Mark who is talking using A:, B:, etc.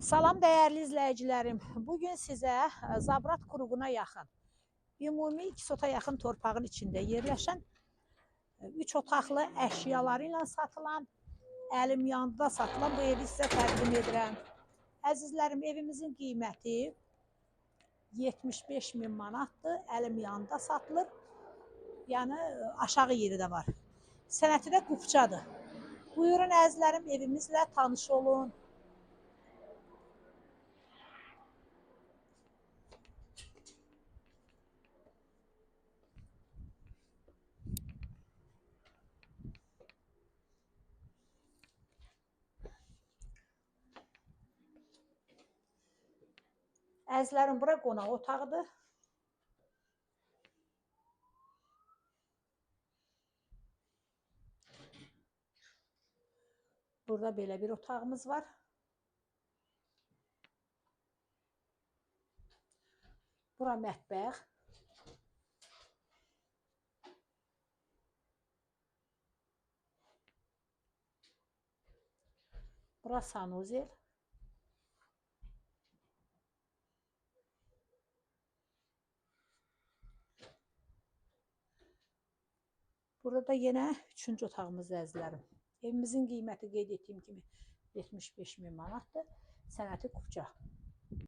A: Salam dəyərli izləyicilərim. Bugün sizə Zabrat qruquna yaxın, ümumi 2 sota yaxın torpağın içində yerləşən 3 otaqlı əşyaları ilə satılan, əlim yanında satılan bu evi sizə təqdim edirəm. Əzizlərim, evimizin qiyməti 75 min manatdır, əlim yanında satılır. Yəni aşağı yeri də var. Sənəti də qupçadır. Buyurun əzizlərim, evimizlə tanış olun. Əzizlərim, bura qonaq otağıdır. Burada belə bir otağımız var. Bura mətbəx. Bura sanuzel. Burada da yenə 3-cü otağımız əzizlərim. Evimizin qiyməti qeyd etdiyim kimi 75 min manatdır. Sənəti qupça.